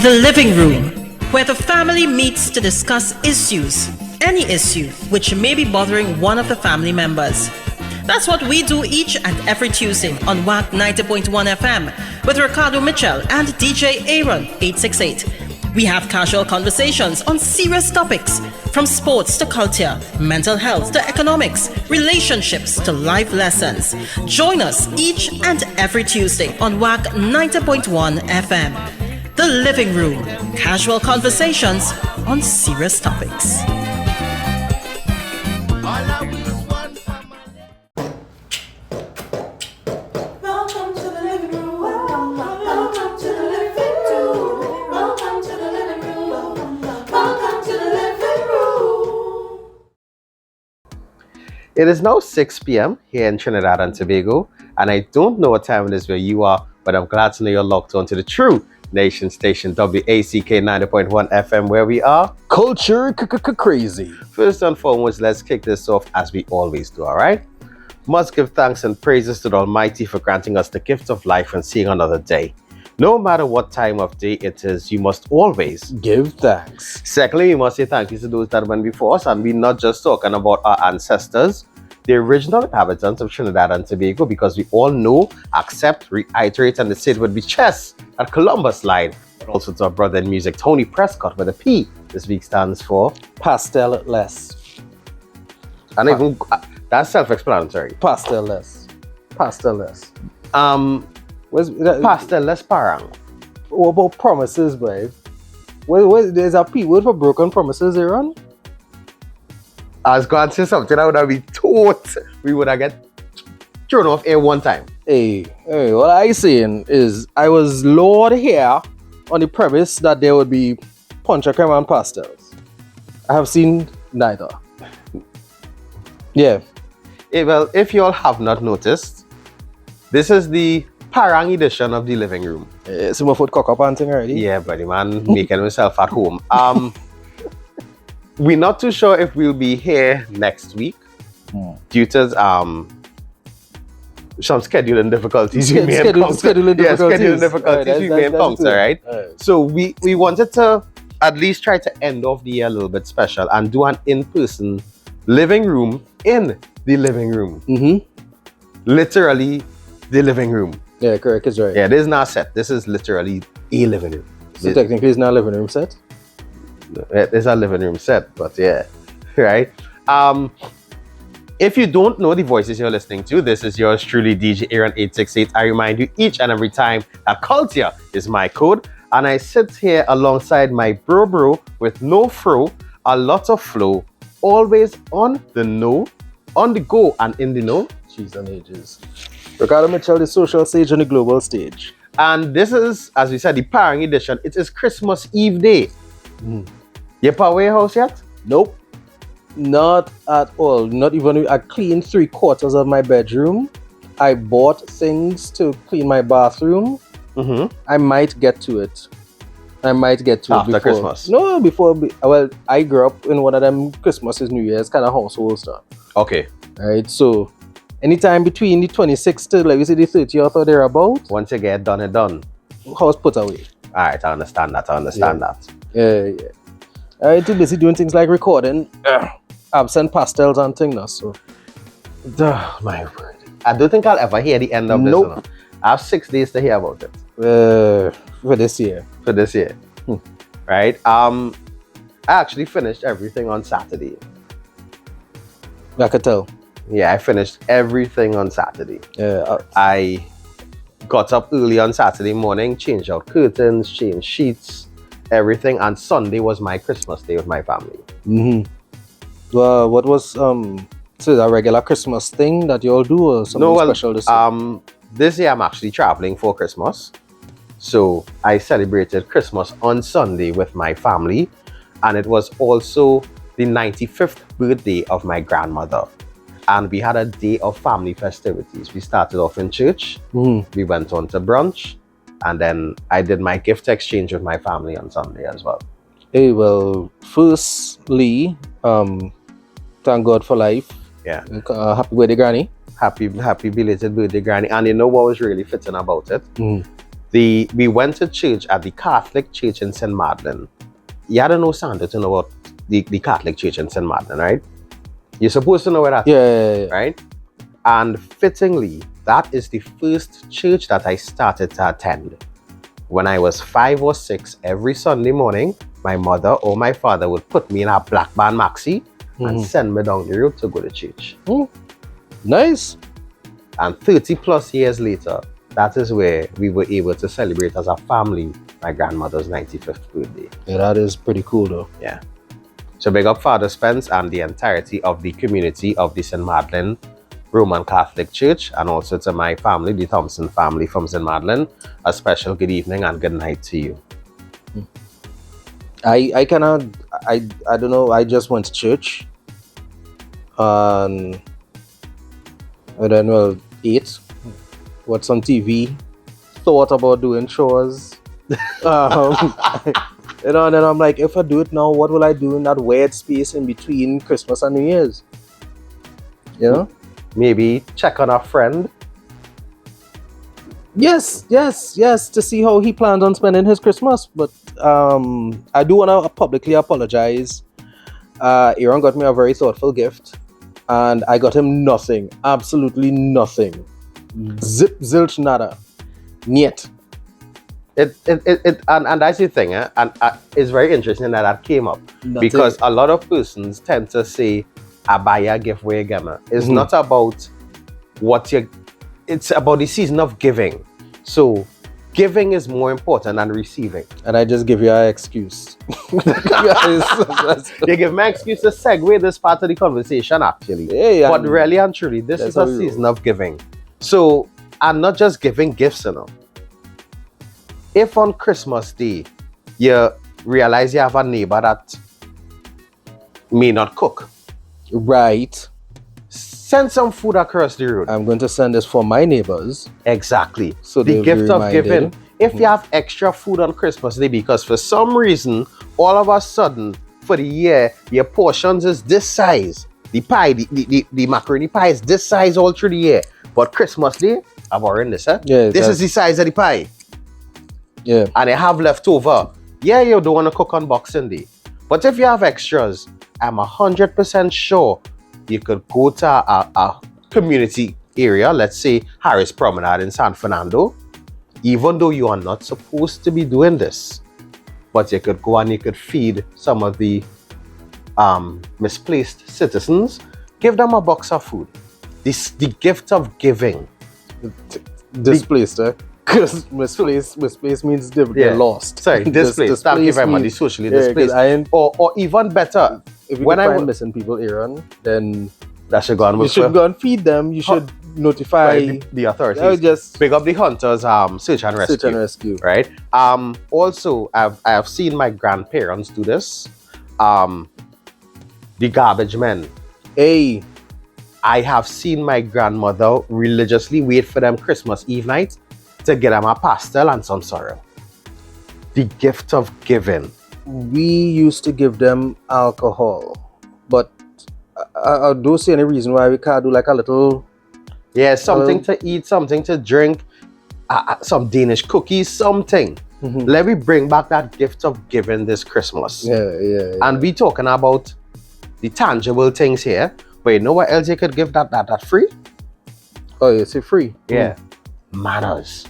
The living room, where the family meets to discuss issues, any issue which may be bothering one of the family members. That's what we do each and every Tuesday on WACK 90.1 FM with Ricardo Mitchell and DJ Aaron 868. We have casual conversations on serious topics, from sports to culture, mental health to economics, relationships to life lessons. Join us each and every Tuesday on WACK 90.1 FM. The living room, casual conversations on serious topics. It is now 6 p.m. here in Trinidad and Tobago, and I don't know what time it is where you are, but I'm glad to know you're locked on to the true nation station WACK 90.1 FM, where we are culture crazy. First and foremost, let's kick this off as we always do, all right? Must give thanks and praises to the Almighty for granting us the gift of life and seeing another day. No matter what time of day it is, you must always give thanks. Secondly, we must say thank you to those that went before us, and we're not just talking about our ancestors, the original inhabitants of Trinidad and Tobago, because we all know, accept, reiterate, and say it would be chess at Columbus line. But also to our brother in music, Tony Prescott, with a P. This week stands for Pastelle-less. And even that's self-explanatory. Pastelle-less. Pastelle-less. Pastelle-less parang. What about promises, babe? There's a P word for broken promises, Aaron? I was going to say something I would have been taught. We would have get thrown off air one time. Hey, what I saying is I was lured here on the premise that there would be punch creme and pastels. I have seen neither. Yeah. Hey, well, if you all have not noticed, this is the parang edition of the living room. Some foot cock up and thing already? Yeah, buddy, man, making himself at home. We're not too sure if we'll be here next week due to some scheduling difficulties we may encounter. Scheduling difficulties we may encounter, right? So we wanted to at least try to end off the year a little bit special and do an in-person living room in the living room. Literally the living room. Yeah, correct, it's right. Yeah, this is not a set. This is literally a living room. So technically it's not a living room set? It's a living room set, but yeah, right? If you don't know the voices you're listening to, this is yours truly, DJ Aaron 868. I remind you each and every time that culture is my code, and I sit here alongside my bro with no fro, a lot of flow, always on the know, on the go, and in the know. Cheese and ages. Ricardo Mitchell, the social sage on the global stage. And this is, as we said, the parang edition. It is Christmas Eve day. You put away your house yet? Nope. Not at all. Not even. I cleaned 3/4 of my bedroom. I bought things to clean my bathroom. I might get to it. After before Christmas? No, before. Well, I grew up in one of them Christmases, New Year's kind of household stuff. Okay. Right. So, anytime between the 26th to, like we say, the 30th or thereabout. Once you get done, it's done. House put away. All right, I understand that. Yeah. I'm too busy doing things like recording absent pastels and things. So, Oh, my word. I don't think I'll ever hear the end of this. Nope. You know? I have 6 days to hear about it. For this year. Right? I actually finished everything on Saturday. I could tell. Yeah, I finished everything on Saturday. Yeah. I got up early on Saturday morning, changed out curtains, changed sheets, everything, and Sunday was my Christmas day with my family. Well, what was so a regular Christmas thing that you all do, or something special this year? This year I'm actually traveling for Christmas, so I celebrated Christmas on Sunday with my family, and it was also the 95th birthday of my grandmother. And we had a day of family festivities. We started off in church, we went on to brunch, and then I did my gift exchange with my family on Sunday as well. Hey, well, firstly, thank God for life. Yeah. Happy birthday, Granny. Happy belated birthday, Granny. And you know what was really fitting about it? We went to church at the Catholic Church in St. Madeleine. You had to know Santa to know about the Catholic Church in St. Madeleine, right? You're supposed to know where that is, Yeah. right? And fittingly, that is the first church that I started to attend. When I was 5 or 6, every Sunday morning, my mother or my father would put me in a black band maxi and send me down the road to go to church. Nice. And 30 plus years later, that is where we were able to celebrate as a family my grandmother's 95th birthday. Yeah, that is pretty cool though. Yeah. So big up Father Spence and the entirety of the community of the St. Madeleine Roman Catholic Church, and also to my family, the Thompson family from St. Madeleine. A special good evening and good night to you. I don't know, I just went to church and I don't know, ate, watched some TV, thought about doing chores. You know, and then I'm like, if I do it now, what will I do in that weird space in between Christmas and New Year's? You know? Maybe check on a friend. Yes, to see how he plans on spending his Christmas. But I do want to publicly apologize. Aaron got me a very thoughtful gift, and I got him nothing, absolutely nothing. Zip, zilch, nada. Niet. And that's the thing, and it's very interesting that came up. Nothing. Because a lot of persons tend to say, I buy a gift where you get me. It's not about it's about the season of giving. So giving is more important than receiving. And I just give you an excuse. You give me an excuse to segue this part of the conversation, actually. Yeah, but really and truly, this is a season of giving. So, and not just giving gifts, you know. If on Christmas Day, you realize you have a neighbor that may not cook, right, send some food across the road. I'm going to send this for my neighbors. Exactly. So the gift of giving. If you have extra food on Christmas Day, because for some reason, all of a sudden, for the year, your portions is this size. The pie, the macaroni pie is this size all through the year. But Christmas Day, I'm borrowing this, huh? Yeah, this is the size of the pie. Yeah. And they have leftover. Yeah, you don't want to cook on Boxing Day. But if you have extras, I'm 100% sure you could go to a community area, let's say Harris Promenade in San Fernando, even though you are not supposed to be doing this. But you could go and you could feed some of the misplaced citizens, give them a box of food. The gift of giving. Displaced, because misplaced means they're lost. Sorry, displaced. Thank you very much. The socially displaced. Or even better, if you find missing people, Aaron, then that should go on. You should go and feed them. You should notify the authorities. Just pick up the hunters. Search and rescue. Search and rescue. Right. Also, I have seen my grandparents do this. The garbage men. Hey. I have seen my grandmother religiously wait for them Christmas Eve night to get them a pastelle and some sorrel. The gift of giving. We used to give them alcohol, but I don't see any reason why we can't do like a little... Yeah, something to eat, something to drink, some Danish cookies, something. Let me bring back that gift of giving this Christmas. Yeah. And we talking about the tangible things here, but you know what else you could give that free? Oh, you say free? Yeah. Manners.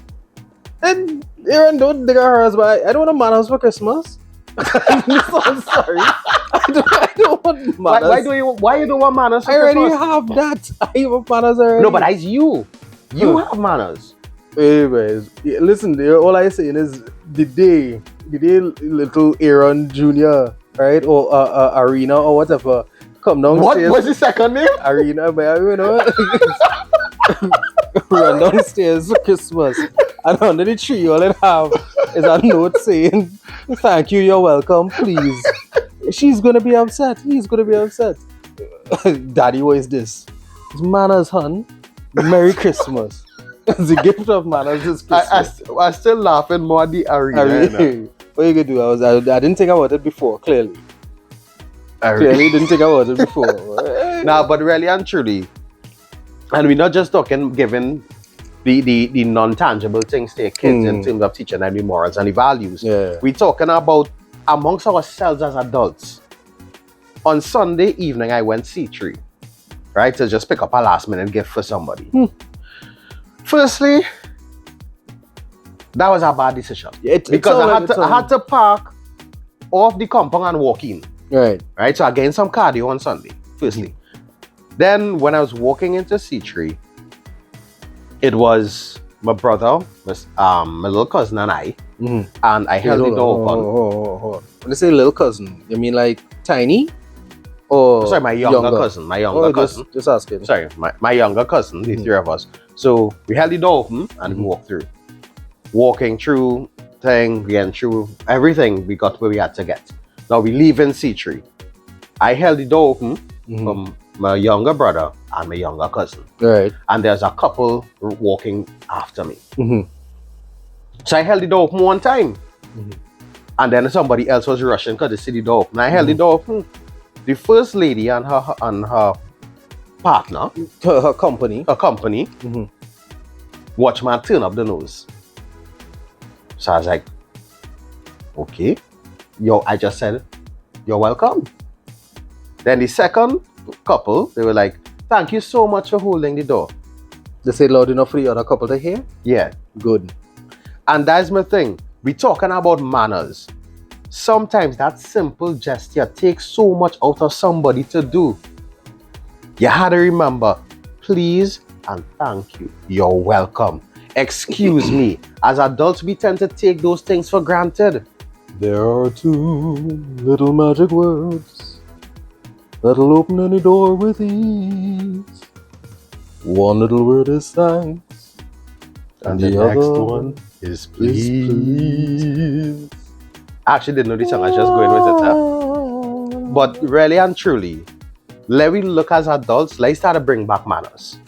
And Aaron, don't dig our hers, but I don't want manners for Christmas. I'm sorry. I don't want manners. Why you don't want manners for Christmas? I already Christmas? have that. I have manners already. No, but that's you. You have manners. Anyways, listen, all I'm saying is the day little Aaron Jr., right? Or Arena or whatever, come downstairs. What's the second name? Arena, but you know. Run downstairs for Christmas. And under the tree, all it have is a note saying, "Thank you, you're welcome, please." She's gonna be upset. He's gonna be upset. Daddy, what is this? It's manners, hun. Merry Christmas. The gift of manners is Christmas. I still laughing more at the Arena. What you gonna do? I didn't think about it before, clearly. Clearly didn't think about it before. Nah, but really and truly, and we're not just talking giving the non-tangible things to your kids in terms of teaching them the morals and the values. Yeah. We're talking about amongst ourselves as adults. On Sunday evening, I went C3, right, to just pick up a last minute gift for somebody. Firstly, that was a bad decision. Because I had to park off the compound and walk in. Right. Right? So I gained some cardio on Sunday, firstly. Then when I was walking into C3, it was my brother, my little cousin and I. And I held the door open. When you say little cousin, you mean like tiny? Or sorry, my younger cousin. My younger cousin. Just asking. Sorry, my younger cousin, the three of us. So we held the door open and we walked through. Walking through getting through everything, we got where we had to get. Now we leave in C3. I held the door open from my younger brother and my younger cousin. Right. And there's a couple walking after me. So I held the door open one time. And then somebody else was rushing because they see the door open. I held the door open. The first lady and her partner, her company, watchman turn up the nose. So I was like, okay. I just said, you're welcome. Then the second couple, they were like, thank you so much for holding the door. They say loud enough for the other couple to hear? Yeah. Good. And that's my thing. We're talking about manners. Sometimes that simple gesture takes so much out of somebody to do. You had to remember, please and thank you. You're welcome. Excuse me. As adults, we tend to take those things for granted. There are two little magic words that'll open any door with ease. One little word is thanks, and the next one is please. I actually didn't know the song. I was just going with it. But really and truly, let me look as adults. Let's start to bring back manners.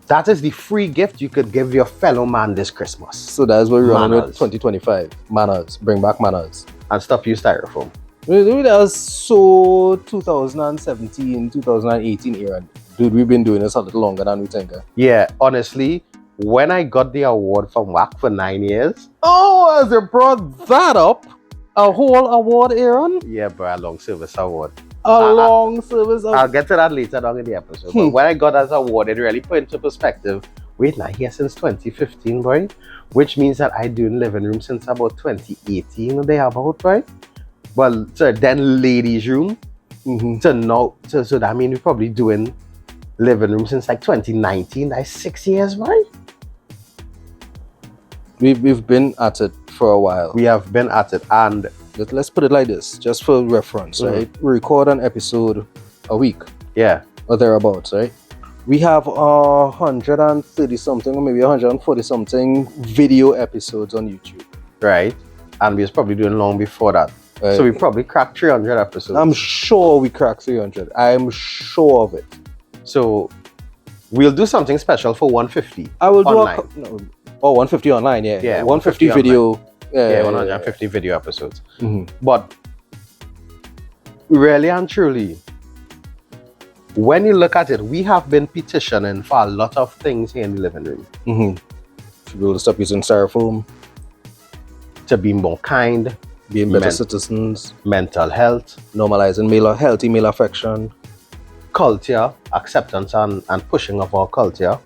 That is the free gift you could give your fellow man this Christmas. So that's what we're running with 2025. Manners. Bring back manners. And stop using styrofoam. That was so 2017, 2018 era. Dude, we've been doing this a little longer than we think. Yeah, honestly, when I got the award from WACK for 9 years. Oh, as you brought that up. A whole award, Aaron? Yeah, bro, a long service award. Long service award. I'll get to that later on in the episode. But when I got that award, it really put into perspective. Wait, now here since 2015, boy. Which means that I do in living room since about 2018, they about, right? Well, so then ladies' room. So now, so that means we're probably doing living room since like 2019. That's 6 years, right? We've been at it for a while. We have been at it, and let's put it like this, just for reference, right? We record an episode a week. Yeah. Or thereabouts, right? We have 130 something or maybe 140 something video episodes on YouTube. Right. And we was probably doing long before that. Right. So we probably cracked 300 episodes. I'm sure we cracked 300. I'm sure of it. So we'll do something special for 150. I will online. do 150 online, yeah. Yeah, 150 video. Yeah, 150 video episodes. But really and truly, when you look at it, we have been petitioning for a lot of things here in the living room. To be able to stop using styrofoam. To be more kind. Being better citizens. Mental health. Normalizing healthy male affection. Culture, acceptance and pushing of our culture.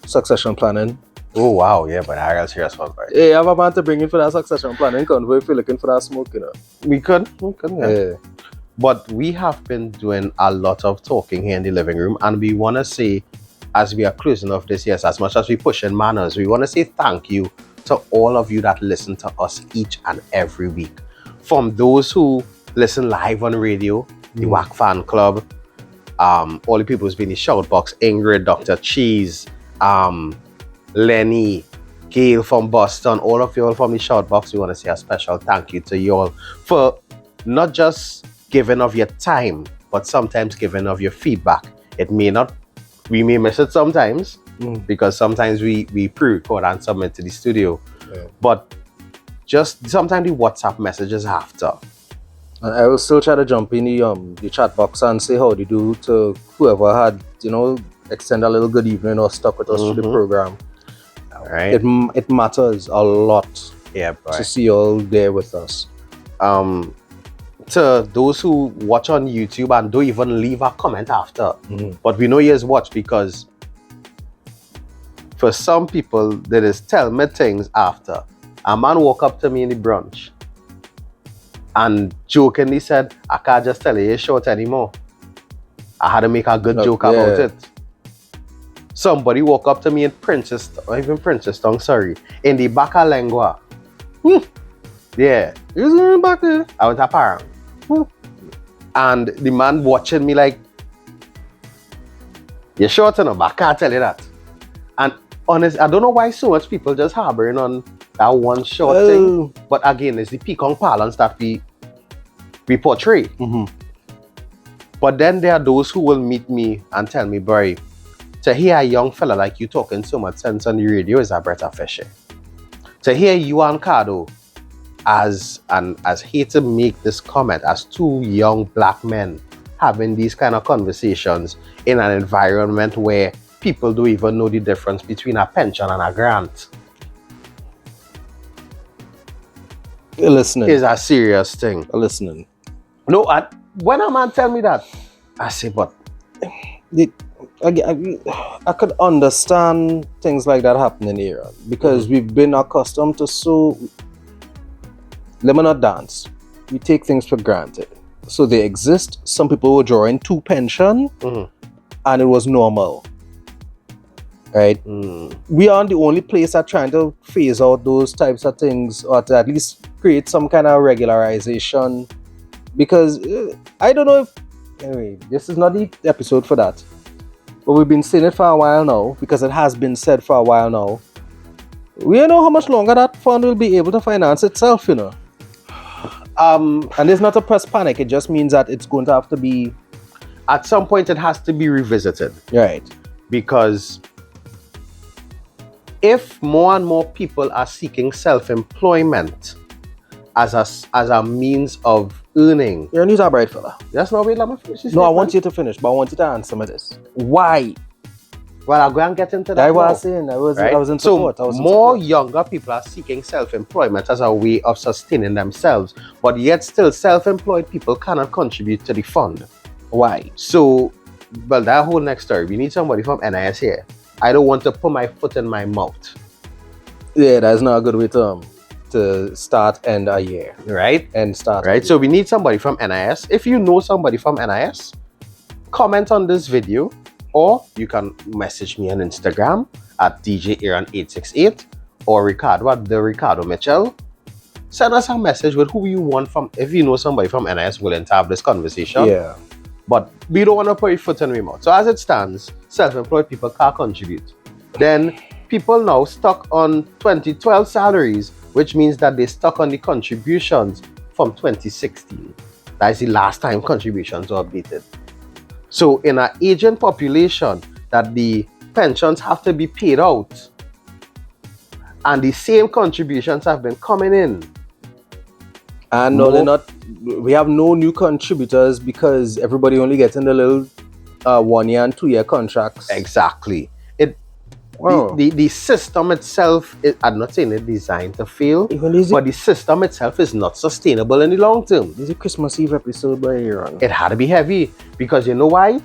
Succession planning. Oh wow, yeah, but I real serious one, right? Hey, I have a man to bring in for that succession planning convoy if you're looking for that smoke, you know. We could, yeah. But we have been doing a lot of talking here in the living room, and we want to say, as we are closing off this year, as much as we push in manners, we want to say thank you to all of you that listen to us each and every week. From those who listen live on radio, the WACK fan club, all the people who's been in the shoutbox, Ingrid, Dr. Cheese, Lenny, Gail from Boston, all of you all from the shoutbox, we want to say a special thank you to you all for not just giving of your time, but sometimes giving of your feedback. We may miss it sometimes, because sometimes we pre-record and submit to the studio. But just sometimes the WhatsApp messages after. And I will still try to jump in the chat box and say how they do to whoever had, extend a little good evening or stuck with us through the program. All right. It matters a lot Yeah, boy. to see you all there with us. To those who watch on YouTube and don't even leave a comment after, but we know you guys watch, because for some people they just tell me things after. A man walk up to me in the brunch and jokingly said, I can't just tell you you're short anymore. I had to make a good joke about it. Somebody walk up to me in Princeton, sorry, in the Baca Lengua. Yeah. You was going back there? I went to Parang. And the man watching me like, you're short enough, but I can't tell you that. And honest, I don't know why so much people just harboring on that one short thing. But again, it's the Pekong parlance that we portray. But then there are those who will meet me and tell me, boy, to hear a young fella like you talking so much sense on the radio is a breath of fresh air. To hear you and Ricardo as hate to make this comment, as two young black men having these kind of conversations in an environment where people don't even know the difference between a pension and a grant, listening is a serious thing. Listening. No, when a man tell me that, I say, but I could understand things like that happening here because we've been accustomed to let me not dance. We take things for granted. So they exist. Some people were drawing to pension and it was normal. Right? We aren't the only place that trying to phase out those types of things or to at least create some kind of regularization, because I don't know if, anyway, this is not the episode for that. But we've been saying it for a while now, because it has been said for a while now. We don't know how much longer that fund will be able to finance itself, you know. And it's not a press panic. It just means that it's going to have to be... At some point, it has to be revisited. Right. Because if more and more people are seeking self-employment as a means of earning... You're a news bright fella. That's not wait, let me finish this No, I statement. want you to finish, but I want you to answer me this. Why? Well, I'll go and get into that. I was saying, I was in support. So more younger people are seeking self-employment as a way of sustaining themselves, but yet still self-employed people cannot contribute to the fund. Why? So, well, that whole next story, we need somebody from NIS here. I don't want to put my foot in my mouth. Yeah, that's not a good way to start end a year. Right? And start. Right? So we need somebody from NIS. If you know somebody from NIS, comment on this video, or you can message me on Instagram at DJAaron868 or Ricardo at the Ricardo Mitchell. Send us a message with who you want from, if you know somebody from NIS willing to have this conversation. Yeah. But we don't want to put your foot in your mouth. So as it stands, self-employed people can't contribute. Then people now stuck on 2012 salaries, which means that they stuck on the contributions from 2016. That is the last time contributions were updated. So in an aging population that the pensions have to be paid out and the same contributions have been coming in. And no, they're not. We have no new contributors because everybody only getting the little 1 year and 2 year contracts. Exactly. Wow. The system itself, I'm not saying it's designed to fail, but the system itself is not sustainable in the long term. This is a Christmas Eve episode by Aaron. It had to be heavy because you know why?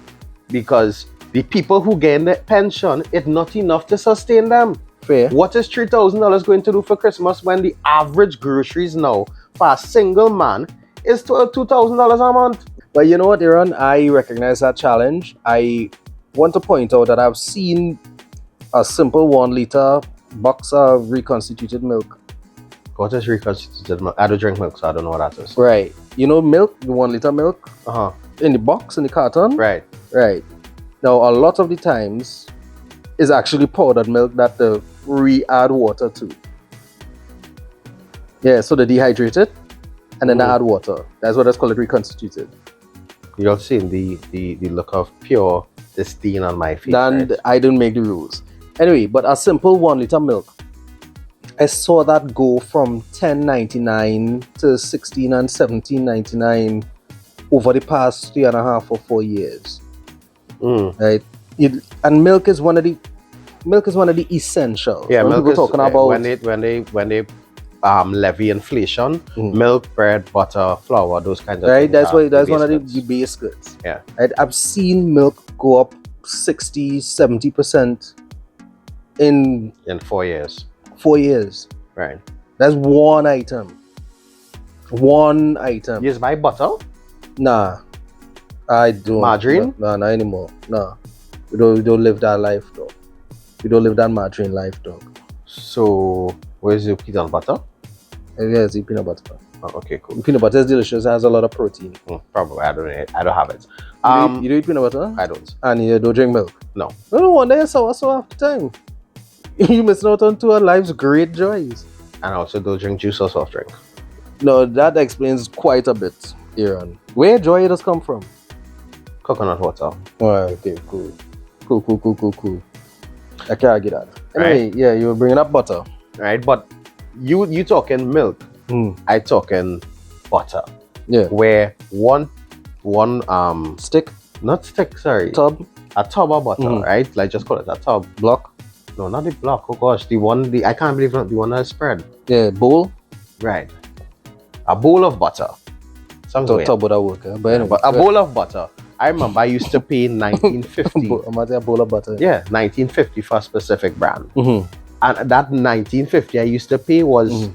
Because the people who get the pension, it's not enough to sustain them. Fair. What is $3,000 going to do for Christmas when the average groceries now for a single man is $2,000 a month? But you know what, Aaron? I recognize that challenge. I want to point out that I've seen a simple 1 liter box of reconstituted milk. What is reconstituted milk? I don't drink milk, so I don't know what that is. Right. You know milk, the 1 liter milk? In the box, in the carton? Right. Right. Now, a lot of the times is actually powdered milk that they re-add water to. Yeah, so they dehydrate it and then they add water. That's what it's called, reconstituted. You're seeing the look of pure disdain on my face. And right? I didn't make the rules. Anyway, but a simple 1 liter milk, I saw that go from $10.99 to $16 and $17.99 over the past 3.5 or 4 years. Right? And milk is one of the essentials. Yeah, when milk people is talking about when they levy inflation, milk, bread, butter, flour, those kinds of right, things. that's why that's one of base the goods. base goods. Yeah. Right? I've seen milk go up 60-70% in In 4 years. 4 years. Right. That's one item. One item. You just buy butter? Nah, I don't. Margarine? No, not anymore. No, we don't live that life, dog. We don't live that margarine life, dog. So where's your peanut butter? Yeah, it's peanut butter. Oh, okay, cool. Peanut butter is delicious. It has a lot of protein. Probably I don't have it. You don't eat peanut butter? I don't. And you don't drink milk? No. No wonder you're so half the time. You missing out on two of life's great joys. And I also don't drink juice or soft drink. No, that explains quite a bit, Aaron. Where joy does come from? Coconut water. Alright, okay, cool. Cool. I can't get that. Anyway, Right. yeah, you were bringing up butter. Right? But you talking milk. I talking butter. Yeah. Where one Stick, not stick, sorry. tub, A tub of butter, right? Like just call it a tub. block, No, not the block. Oh gosh, I can't believe not the one that's spread. yeah, bowl. Right. A bowl of butter. Sounds weird. Tub would that work, but anyway. But a bowl of butter. I remember I used to pay 1950. I'm gonna say a bowl of butter. Yeah, 1950 for a specific brand. Mm-hmm. And that 1950 I used to pay was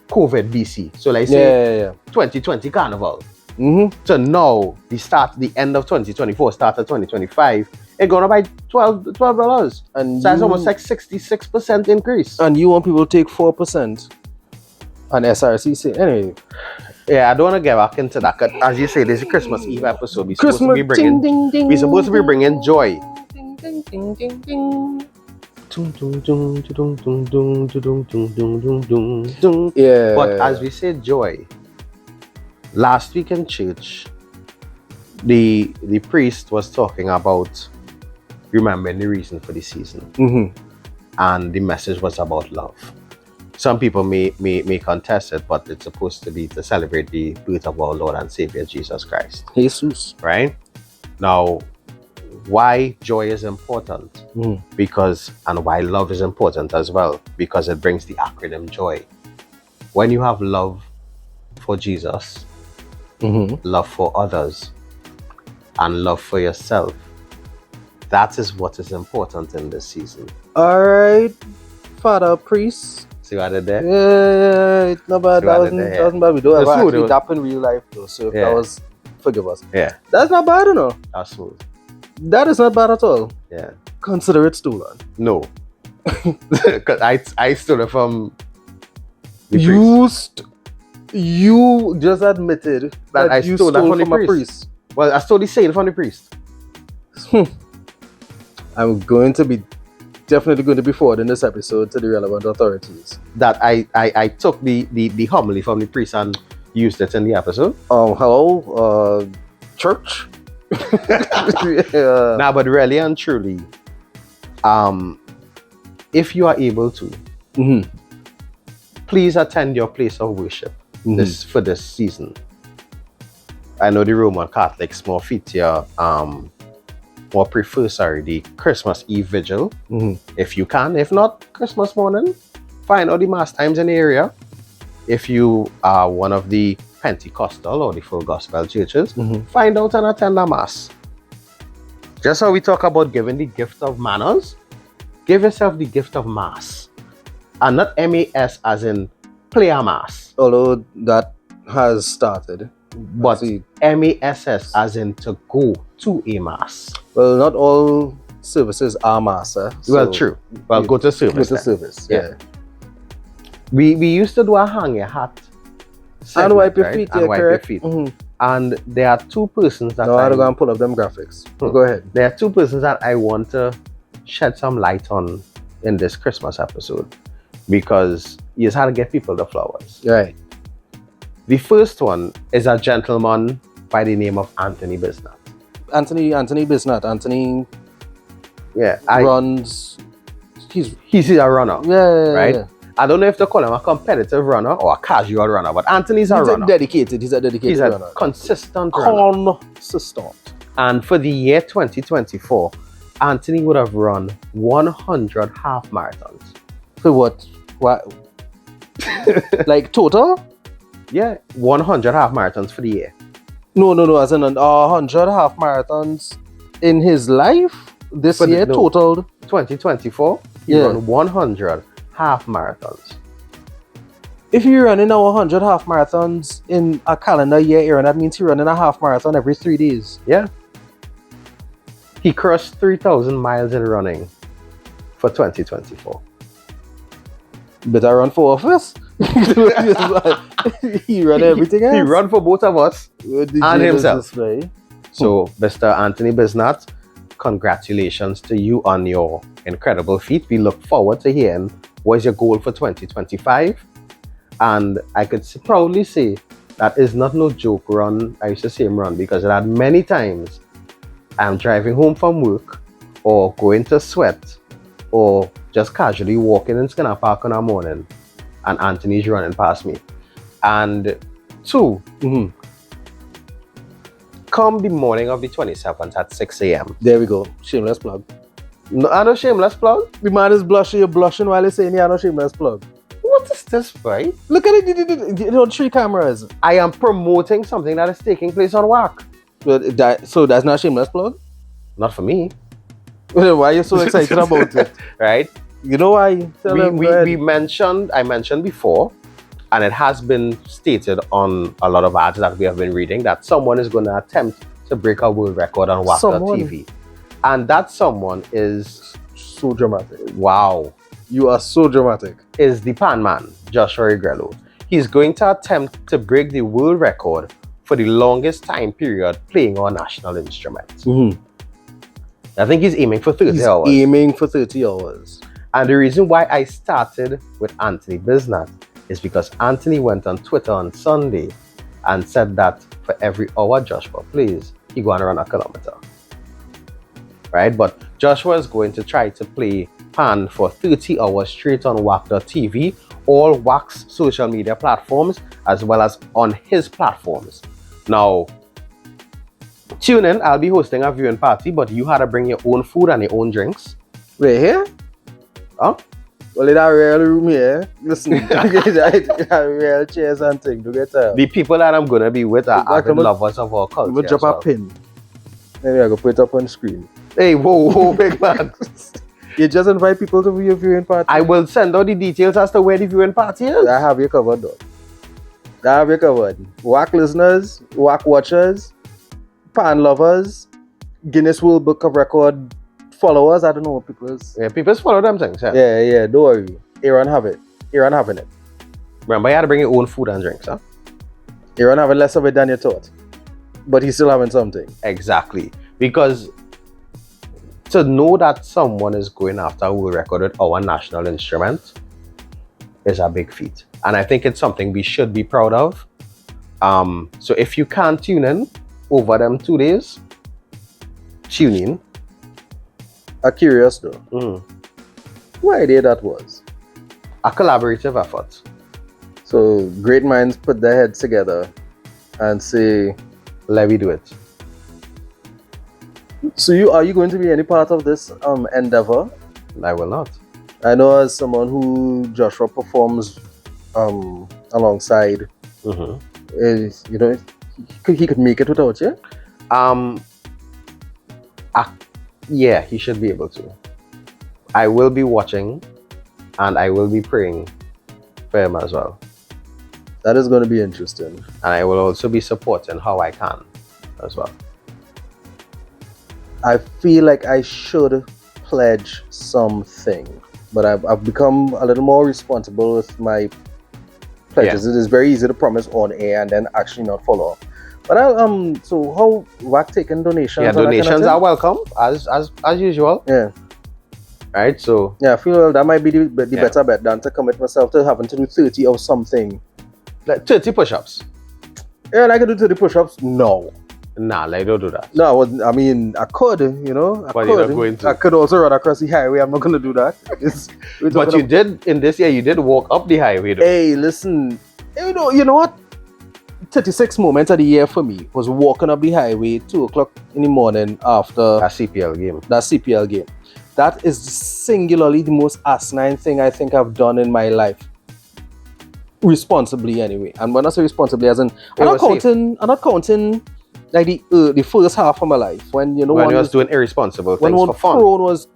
COVID BC. So like say Yeah. 2020 Carnival. Mm-hmm. So now the end of 2024, start of 2025, it gonna buy $12. And So that's almost like 66% increase. And you want people to take 4% on SRCC. Anyway. Yeah, I don't want to get back into that. 'Cause as you say, this is a Christmas Eve episode. We're supposed to be bringing, ding, ding, we're supposed to be bringing joy. Ding, ding, ding, ding, ding. Yeah. But as we say joy, last week in church, the priest was talking about remembering the reason for the season. And the message was about love. Some people may contest it, but it's supposed to be to celebrate the birth of our Lord and Savior Jesus Christ. Jesus. Right? Now, why joy is important? Because, and why love is important as well, because it brings the acronym joy. When you have love for Jesus, love for others, and love for yourself, that is what is important in this season. All right, Father Priest. See what I did there? Yeah, it's not bad. See That what I wasn't, did there? that wasn't bad. We don't It's ever smooth, actually though. dap in real life though. So if Yeah. that was, forgive us. Yeah, That's not bad, you know. that's smooth. That is not bad at all. Yeah. Consider it stolen. No. Because I stood it from the priest. You just admitted That I you stole that from the from a priest. priest. Well, I stole the saying from the priest. I'm definitely going to be forwarding this episode to the relevant authorities. That I took the homily from the priest and used it in the episode. Hello, church. Yeah. Nah, but really and truly, if you are able to, please attend your place of worship for this season. I know the Roman Catholics more prefer the Christmas Eve vigil. If you can, if not, Christmas morning. Find out the mass times in the area. If you are one of the Pentecostal or the full gospel churches, find out and attend a mass. Just how we talk about giving the gift of manners, give yourself the gift of mass. And not MAS as in play a mass, Although that has started. but MASS as in to go to a mass. Well, not all services are mass. Well, true. Well, go to service. Go to then. service, Yeah. We used to do a hang your hat segment, And wipe your right? feet, And yeah, wipe correct. your feet. And there are two persons that No, I don't go and pull up them graphics. Go ahead. There are two persons that I want to shed some light on in this Christmas episode, because you just had to get people the flowers. Right. The first one is a gentleman by the name of Anthony Bisnat. Anthony Bisnat. Anthony Yeah, runs. he's a runner, Yeah. right? Yeah. I don't know if they call him a competitive runner or a casual runner, but Anthony's a runner. He's a dedicated He's a runner. consistent runner. Consistent. And for the year 2024, Anthony would have run 100 half marathons. So what? Like total? Yeah, 100 half marathons for the year. No. As in 100 half marathons in his life this But year no. totaled. 2024, he Yeah. ran 100 half marathons. If you're running a 100 half marathons in a calendar year, Aaron, that means you're running a half marathon every 3 days. Yeah. He crossed 3,000 miles in running for 2024. Better run for office. He run everything else. He ran for both of us and himself. This way. So, Mr. Anthony Bisnat, congratulations to you on your incredible feat. We look forward to hearing what is your goal for 2025. And I could proudly say that is not no joke run. I used to say him run because it had many times I'm driving home from work or going to sweat or just casually walking in Skinner Park in the morning and Anthony's running past me. And two, come the morning of the 27th at 6 a.m. There we go. Shameless plug. No, I no shameless plug. The man is blushing. You're blushing while he's saying, "Yeah, no shameless plug." What is this, right? Look at it. You know, 3 cameras. I am promoting something that is taking place on WACK. So that's not shameless plug. Not for me, Why are you so excited about it? right? You know why? Tell them, go ahead. I mentioned before, and it has been stated on a lot of ads that we have been reading that someone is going to attempt to break a world record on WACK TV. And that someone is So dramatic. wow. You are so dramatic. Is the pan man, Joshua Regrello. He's going to attempt to break the world record for the longest time period playing on national instruments. I think he's aiming for 30 hours. Aiming for 30 hours. And the reason why I started with Anthony Bisnat is because Anthony went on Twitter on Sunday and said that for every hour Joshua plays, he going to run a kilometer. Right? But Joshua is going to try to play pan for 30 hours straight on WACK.tv, all WACK's social media platforms, as well as on his platforms. Now, tune in. I'll be hosting a viewing party, but you had to bring your own food and your own drinks. Wait, here? Huh? Well, in that real room here, listen, that real chairs and things, to get The people that I'm going to be with are Exactly. avid lovers of our culture. We'll drop as well. a pin. Maybe I go put it up on screen. Hey, whoa, big man. You just invite people to your viewing party. I will send out the details as to where the viewing party is. I have you covered, though. I have you covered. WACK listeners, WACK watchers, pan lovers, Guinness World Book of Record followers. I don't know what people is. Yeah, people follow them things. Yeah. Yeah. Don't worry. Aaron have it. Aaron having it. Remember, you had to bring your own food and drinks, huh? Aaron having less of it than you thought. But he's still having something. Exactly. Because to know that someone is going after a world record with our national instrument is a big feat. And I think it's something we should be proud of. So if you can't tune in over them 2 days, tune in. I'm curious though. What idea that was? A collaborative effort. So great minds put their heads together and say, Let me do it. so are you going to be any part of this endeavor? I will not. I know as someone who Joshua performs alongside, is, you know, he could make it without you. Yeah, he should be able to. I will be watching and I will be praying for him as well. That is going to be interesting. And I will also be supporting how I can as well. I feel like I should pledge something, but I've become a little more responsible with my pledges. Yeah. It is very easy to promise on air and then actually not follow up. But so how WACK taking donations? Yeah, and that kind of donations thing? are welcome as usual. Yeah. Right, so Yeah, I feel that might be the better bet than to commit myself to having to do 30 or something. like 30 push-ups. Yeah, I could do 30 push-ups? No. Nah, like don't do that. No, I mean, I could, you know. But you're not going to. I could also run across the highway. I'm not going to do that. But you did, in this year, you did walk up the highway though. Hey, listen. You know what? 36 moments of the year for me was walking up the highway 2 o'clock in the morning after That CPL game. that CPL game. That is singularly the most asinine thing I think I've done in my life. Responsibly, anyway. And when I say responsibly, as in, I'm not counting like the first half of my life when when one you was doing irresponsible when things one for fun.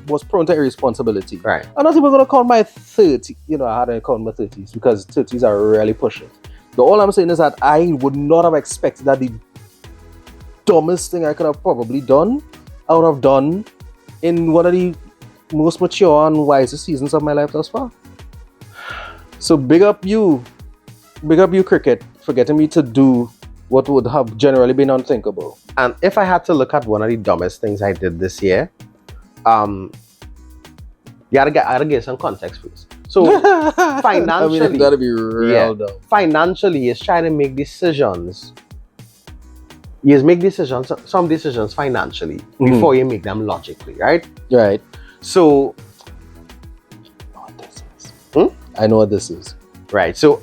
was prone to irresponsibility. Right. I'm not even gonna count my 30. I hadn't count my 30s because 30s are really pushing. But all I'm saying is that I would not have expected that the dumbest thing I could have probably done, I would have done in one of the most mature and wisest seasons of my life thus far. So big up you cricket, for getting me to do what would have generally been unthinkable. And if I had to look at one of the dumbest things I did this year, I gotta give some context, please. So financially, I mean, gotta be real dumb. financially, is trying to make decisions. You make decisions, some decisions financially before you make them logically, right? Right. So, I know what this is. I know what this is. Right. So,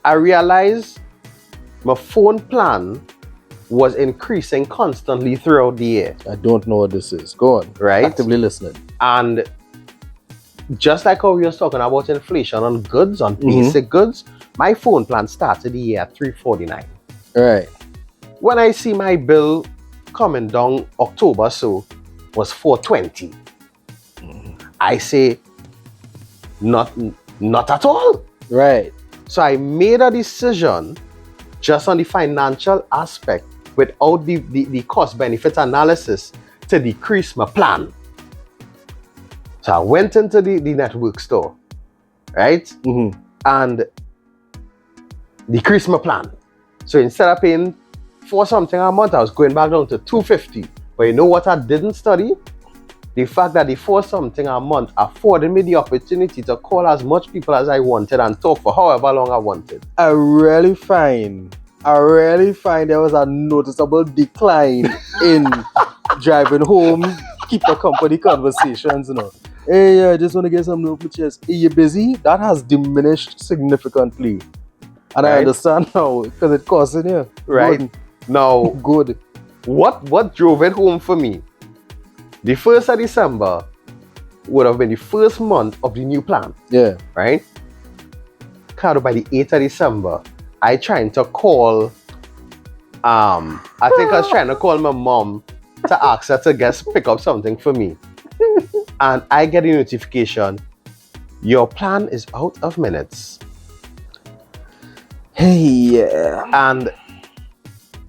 I realized my phone plan was increasing constantly throughout the year. I don't know what this is. Go on. Right. Actively listening. And just like how we were talking about inflation on goods, on basic goods, my phone plan started the year at $349. Right. When I see my bill coming down October, so was $420. I say, not at all. Right. So I made a decision just on the financial aspect without the cost-benefit analysis to decrease my plan. So I went into the network store, right? And decreased my plan. So instead of paying for something a month, I was going back down to $250. But you know what I didn't study? The fact that the for something a month afforded me the opportunity to call as much people as I wanted and talk for however long I wanted. I really find there was a noticeable decline in driving home, keep the company conversations, Hey, I just want to get some milk with chest. Hey, you busy? That has diminished significantly. And I understand now, because it costing you. Right. Good. Now, Good. What drove it home for me? The 1st of December would have been the first month of the new plan. Yeah. Right? Kind of by the 8th of December, I trying to call, I think I was trying to call my mom to ask her to pick up something for me. And I get a notification, your plan is out of minutes. Hey, yeah. And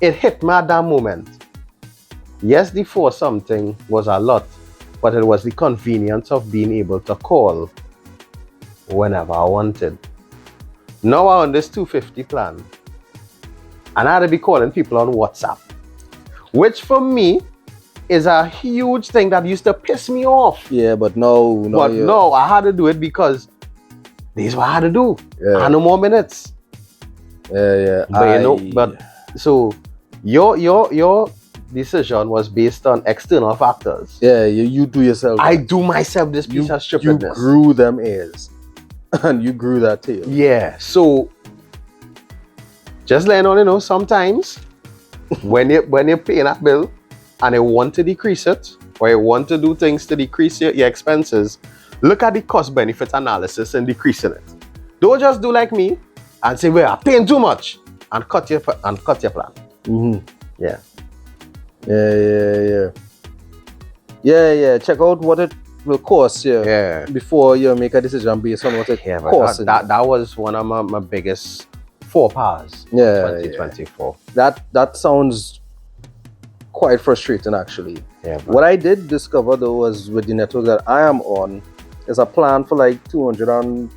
it hit me at that moment. Yes, the for something was a lot, but it was the convenience of being able to call whenever I wanted. Now I'm on this $250 plan, and I had to be calling people on WhatsApp, which for me is a huge thing that used to piss me off. Yeah, but no. No, I had to do it because this is what I had to do. Yeah. I had no more minutes. Yeah. But so your decision was based on external factors. Yeah, you do yourself. I do myself this piece of stupidness. You grew them ears. And you grew that tail. Yeah. So just letting on, sometimes when you're paying that bill and you want to decrease it, or you want to do things to decrease your expenses, look at the cost benefit analysis and decreasing it. Don't just do like me and say, well, I'm paying too much, and cut your plan. Yeah. Yeah. Check out what it will cost you before you make a decision based on what it costs. That was one of my biggest faux pas. 2024. That sounds quite frustrating, actually. Yeah. What I did discover though was with the network that I am on, is a plan for like $250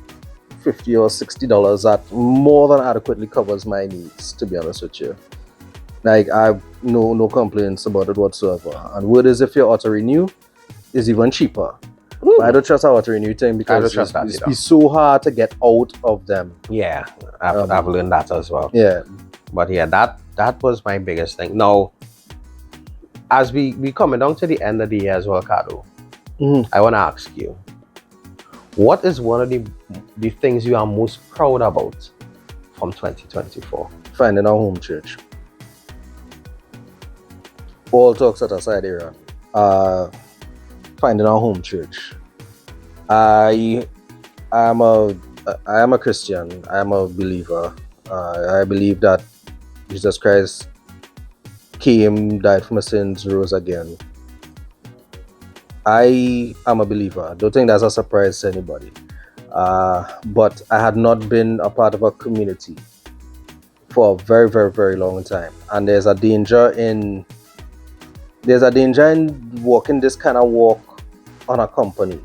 or $60 that more than adequately covers my needs, to be honest with you. Like, I have no complaints about it whatsoever. And word is, if you auto renew, is even cheaper. But I don't trust our auto renew thing because it's so hard to get out of them. Yeah, I've learned that as well. Yeah. But yeah, that was my biggest thing. Now, as we coming down to the end of the year as well, Ricardo, I want to ask you, what is one of the things you are most proud about from 2024? Finding a home church. All talks at aside, Aaron. Finding a home church. I am a Christian. I am a believer. I believe that Jesus Christ came, died for my sins, rose again. I am a believer. I don't think that's a surprise to anybody. But I had not been a part of a community for a very, very, very long time. And there's a danger in walking this kind of walk unaccompanied.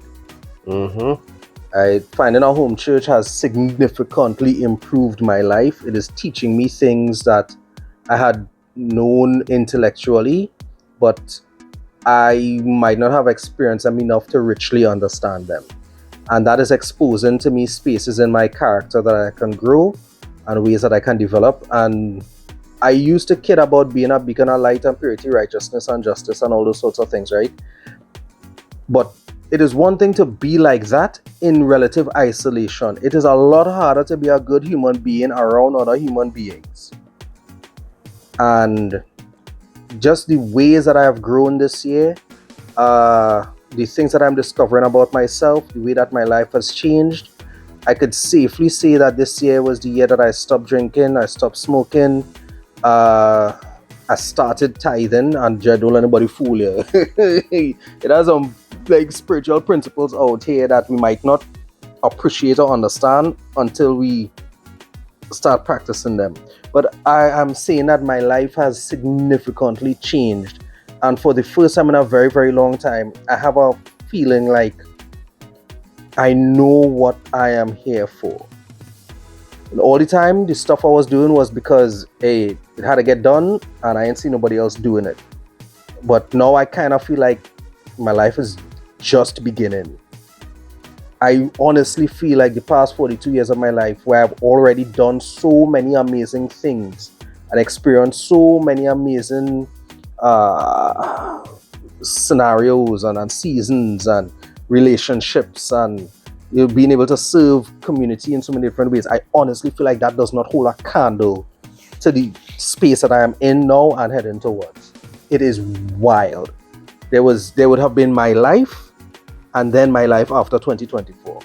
Finding a home church has significantly improved my life. It is teaching me things that I had known intellectually, but I might not have experienced them enough to richly understand them. And that is exposing to me spaces in my character that I can grow and ways that I can develop. And I used to kid about being a beacon of light and purity, righteousness and justice and all those sorts of things, right? But it is one thing to be like that in relative isolation. It is a lot harder to be a good human being around other human beings. And just the ways that I have grown this year, the things that I'm discovering about myself, the way that my life has changed, I could safely say that this year was the year that I stopped drinking, I stopped smoking, I started tithing, and don't let anybody fool you. It has some like spiritual principles out here that we might not appreciate or understand until we start practicing them. But I am saying that my life has significantly changed, and for the first time in a very, very long time, I have a feeling like I know what I am here for. And all the time, the stuff I was doing was because, hey, it had to get done, and I ain't seen nobody else doing it. But now I kind of feel like my life is just beginning. I honestly feel like the past 42 years of my life, where I've already done so many amazing things and experienced so many amazing scenarios and seasons and relationships, and being able to serve community in so many different ways, I honestly feel like that does not hold a candle to the space that I am in now and heading towards. It is wild. There would have been my life, and then my life after 2024.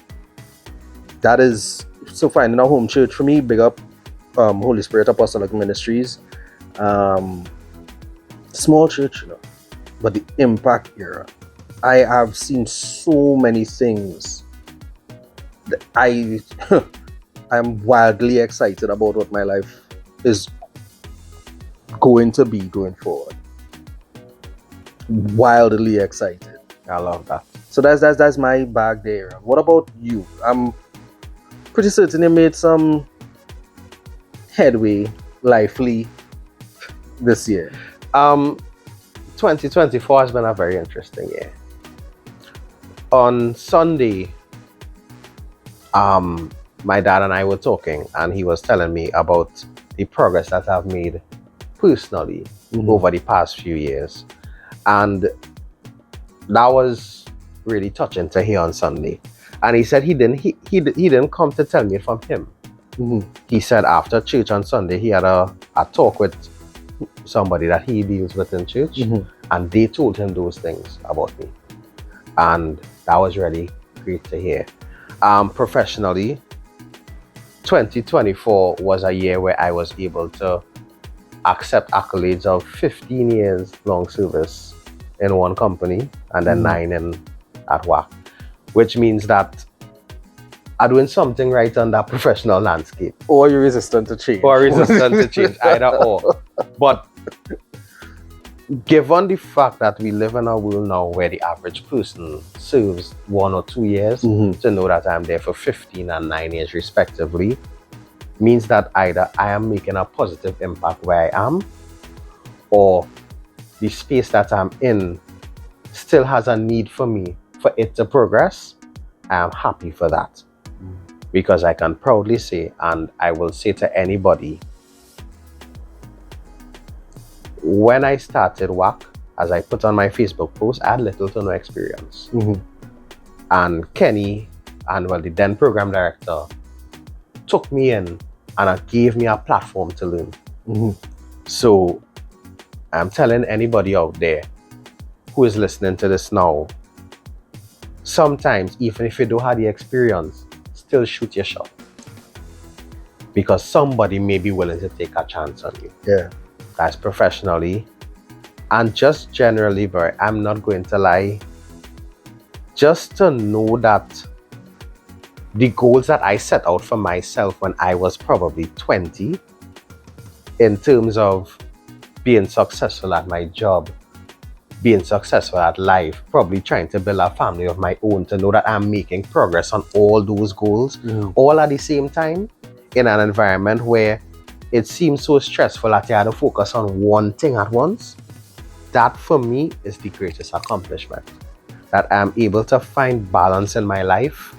That is, so finding a home church for me, big up Holy Spirit Apostolic Ministries. Small church, you know, but the impact era. I have seen so many things that I'm wildly excited about what my life is going to be going forward. Wildly excited. I love that. So that's my bag there. What about you? I'm pretty certain you made some headway lively this year. 2024 has been a very interesting year. On Sunday, my dad and I were talking, and he was telling me about the progress that I've made personally over the past few years. And that was really touching to hear on Sunday. And he said he didn't come to tell me it from him. He said after church on Sunday, he had a talk with somebody that he deals with in church, and they told him those things about me. And that was really great to hear. Professionally, 2024 was a year where I was able to accept accolades of 15 years long service in one company and then 9 at WACK, which means that I'm doing something right on that professional landscape. Or you're resistant to change. Either or. But given the fact that we live in a world now where the average person serves 1 or 2 years, to know that I'm there for 15 and 9 years respectively, means that either I am making a positive impact where I am, or the space that I'm in still has a need for me for it to progress. I am happy for that. Because I can proudly say, and I will say to anybody, when I started WACK, as I put on my Facebook post, I had little to no experience. And Kenny, and the then program director, took me in and it gave me a platform to learn. Mm-hmm. So I'm telling anybody out there who is listening to this now, sometimes even if you don't have the experience, still shoot your shot, because somebody may be willing to take a chance on you. Yeah. That's professionally and just generally, but I'm not going to lie, just to know that the goals that I set out for myself when I was probably 20, in terms of being successful at my job, being successful at life, probably trying to build a family of my own, to know that I'm making progress on all those goals, all at the same time, in an environment where it seems so stressful that you had to focus on one thing at once. That for me is the greatest accomplishment. That I'm able to find balance in my life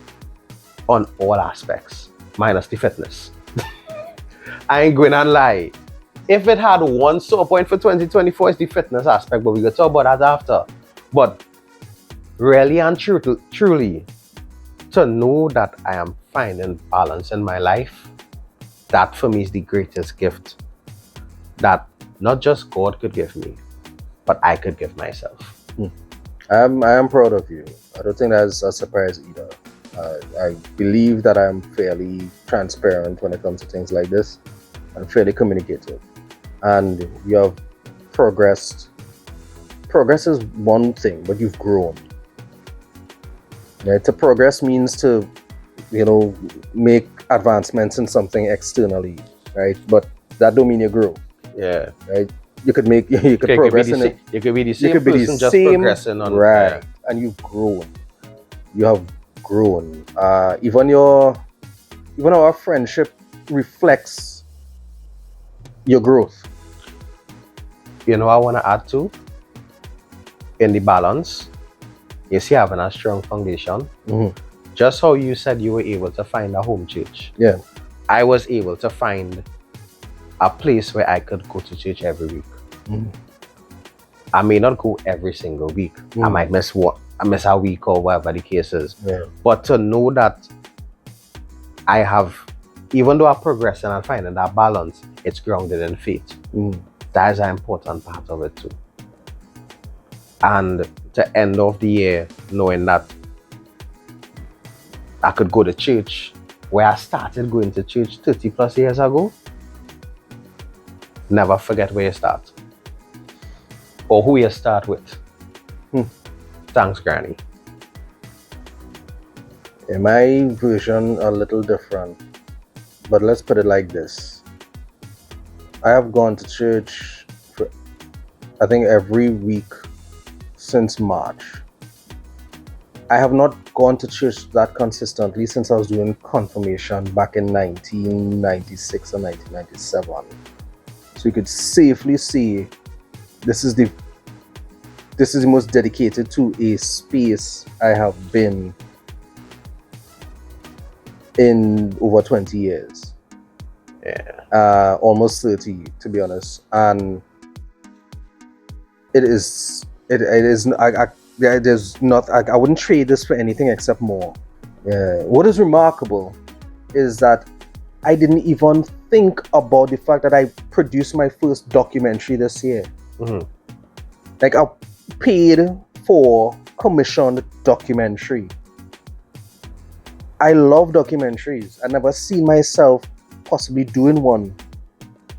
on all aspects, minus the fitness. I ain't going to lie. If it had one sore point for 2024, it's the fitness aspect, but we can talk about that after. But really and truly, to know that I am finding balance in my life, that for me is the greatest gift that not just God could give me, but I could give myself. I am proud of you. I don't think that's a surprise either. I believe that I'm fairly transparent when it comes to things like this. I'm fairly communicative. And you have progressed. Progress is one thing, but you've grown. Yeah, to progress means to, make advancements in something externally, right? But that don't mean you grow. Yeah. Right? You could progress in it. You could be the same person, just progressing on. Right. And you've grown. You have grown. Even our friendship reflects your growth. I want to add to, in the balance, you see, having a strong foundation. Just how you said you were able to find a home church. Yeah. I was able to find a place where I could go to church every week. I may not go every single week. I might miss a week or whatever the case is. Yeah. But to know that I have, even though I'm progressing and finding that balance, it's grounded in faith. That is an important part of it too. And to end of the year knowing that I could go to church where I started going to church 30 plus years ago. Never forget where you start or who you start with. Thanks, Granny. In my version, a little different, but let's put it like this. I have gone to church for, I think, every week since March. I have not gone to church that consistently since I was doing confirmation back in 1996 or 1997. So you could safely say this is the most dedicated to a space I have been in over 20 years. Yeah. Almost 30 to be honest. And it is I wouldn't trade this for anything except more. What is remarkable is that I didn't even think about the fact that I produced my first documentary this year. Like a paid for commissioned documentary. I love documentaries. I never seen myself possibly doing one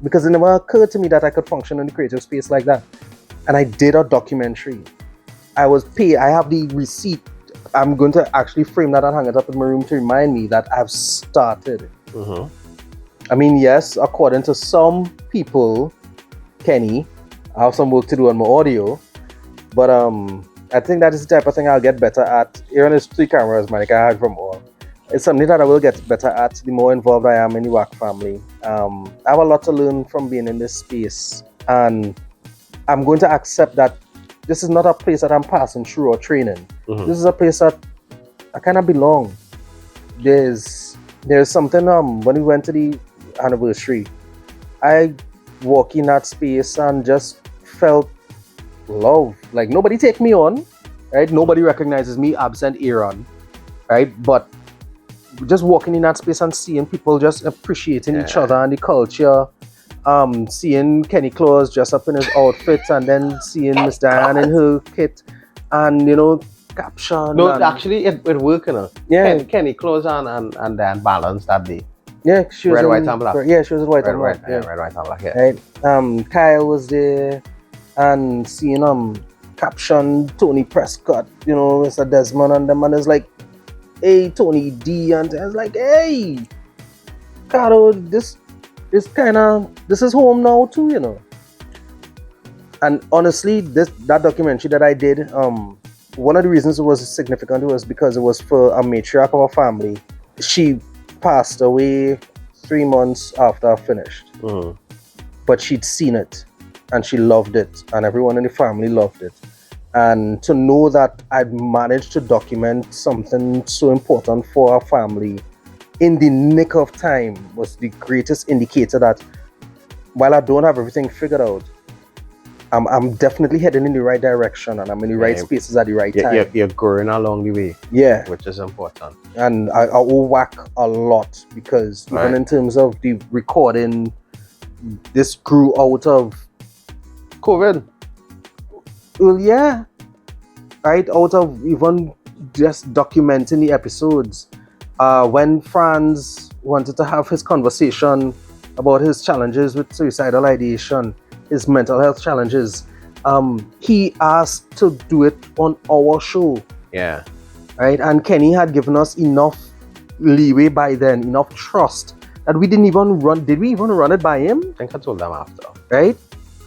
because it never occurred to me that I could function in the creative space like that. And I did a documentary. I was paid. I have the receipt. I'm going to actually frame that and hang it up in my room to remind me that I've started. I mean, yes, according to some people, Kenny, I have some work to do on my audio, but I think that is the type of thing I'll get better at. Here on these 3 cameras, man, like I had from all. It's something that I will get better at the more involved I am in the WACK family. I have a lot to learn from being in this space, and I'm going to accept that this is not a place that I'm passing through or training. This is a place that I kind of belong. There's something, when we went to the anniversary, I walk in that space and just felt love. Like nobody take me on, right? Nobody recognizes me absent Aaron, right? But just walking in that space and seeing people just appreciating each Yeah. other and the culture. Seeing Kenny Claus dressed up in his outfit, and then seeing Miss Diane in her kit, and caption. No, and, actually, it worked, Yeah. Kenny Close and then Balance that day. Yeah, she was Red, in, white, and black. Yeah, she was in white Red, and black. white, red, white, and black. Yeah. Right. Kyle was there, and seeing caption Tony Prescott, Mr. Desmond, and the man is like, "Hey, Tony D," and I was like, "Hey, Carlo, this is home now too, And honestly, that documentary that I did, one of the reasons it was significant was because it was for a matriarch of a family. She passed away 3 months after I finished, but she'd seen it and she loved it, and everyone in the family loved it. And to know that I'd managed to document something so important for our family in the nick of time was the greatest indicator that while I don't have everything figured out, I'm definitely heading in the right direction, and I'm in the right spaces at the right time. You're growing along the way. Yeah. Which is important. And I owe WACK a lot, because even in terms of the recording, this grew out of COVID. Well, yeah. Right? Out of even just documenting the episodes. When Franz wanted to have his conversation about his challenges with suicidal ideation, his mental health challenges, he asked to do it on our show. Yeah. Right? And Kenny had given us enough leeway by then, enough trust, that we didn't even run. Did we even run it by him? I think I told them after. Right?